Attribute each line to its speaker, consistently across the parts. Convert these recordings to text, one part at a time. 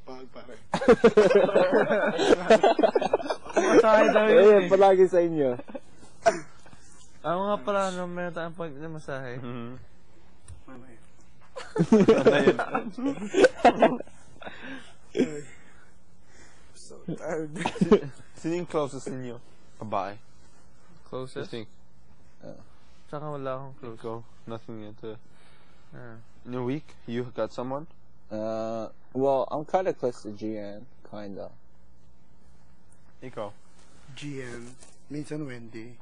Speaker 1: Pag pare.
Speaker 2: Masahe daw yun eh.
Speaker 3: Palagi sa inyo.
Speaker 2: Ako nga pala, meron tayong point na masahe.
Speaker 1: Mamaya. So tired.
Speaker 4: Sino yung closest ninyo? Babae.
Speaker 2: Closest?
Speaker 4: Think.
Speaker 2: Tsaka wala akong close.
Speaker 4: Go. Nothing yet.
Speaker 2: Ah.
Speaker 4: In a week, you got someone?
Speaker 3: Well, I'm kind of close to GN, kinda.
Speaker 4: Ikaw?
Speaker 1: GM. Minsan Wendy.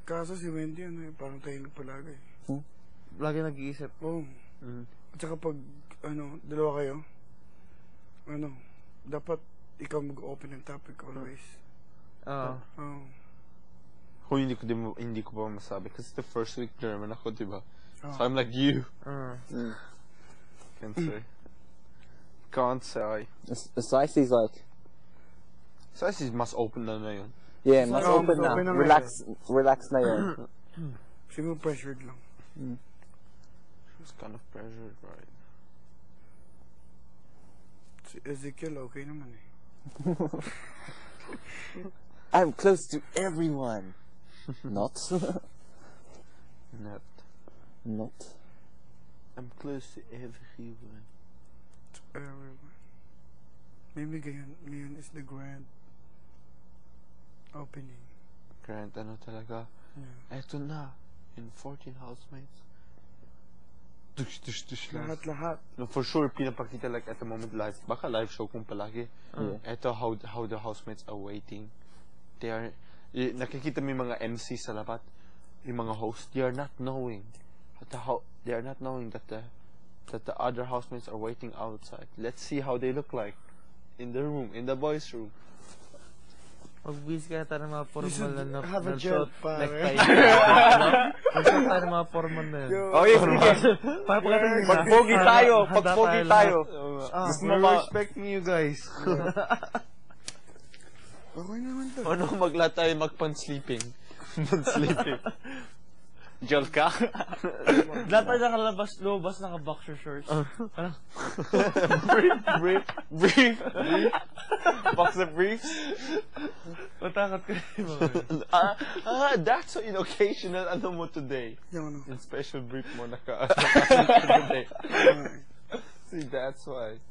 Speaker 1: Kaso si Wendy, parang tahimik palagi.
Speaker 2: Lagi nag-iisip.
Speaker 1: Oo. At saka pag, dalawa kayo, dapat ikaw mag-open ng topic always.
Speaker 2: Oo.
Speaker 4: Kung hindi ko pa masabi. Kasi the first week German ako, diba? So I'm like you. Can't say. Can't say.
Speaker 3: Slicey's like...
Speaker 4: Slicey's mas open na yun.
Speaker 3: Yeah, mas open na.
Speaker 1: open na
Speaker 3: Relax na yun.
Speaker 1: Siguro pressured lang.
Speaker 4: She's kind of pressured, right?
Speaker 1: Si Ezekiel, okay naman eh.
Speaker 3: I'm close to everyone. Not. Not.
Speaker 4: I'm close to everyone.
Speaker 1: To everyone. Maybe ngayon is the grand opening.
Speaker 4: Grand ano talaga?
Speaker 1: Yeah.
Speaker 4: Eto na. In 14 housemates. Tush lang.
Speaker 1: Lahat.
Speaker 4: No, for sure, pinapakita like at the moment live. Baka live show kung palagi. Eto how the housemates are waiting. They are, nakikita mo yung mga MC sa labat. Yung mga hosts, they are not knowing. They are not knowing that the other housemates are waiting outside. Let's see how they look like in the room, in the boys' room.
Speaker 2: Mag-bis ka tayo ng mga formal na
Speaker 1: have a
Speaker 2: shot.
Speaker 1: jet, pare.
Speaker 2: Mag-shot tayo ng mga formal na yun.
Speaker 4: Okay, sige. Pag-pogi tayo. Pag-pogi tayo.
Speaker 2: We're respecting you guys.
Speaker 1: Okay naman to.
Speaker 4: Ano, magla tayo mag-pan-sleeping. Pan-sleeping. Jol ka?
Speaker 2: Lahat tayo lumabas naka-boxer shorts.
Speaker 4: Brief. Boxer briefs.
Speaker 2: Matakot ko yung
Speaker 4: That's so occasional. Ano mo today?
Speaker 1: Yung
Speaker 4: In special brief mo today. See, that's why.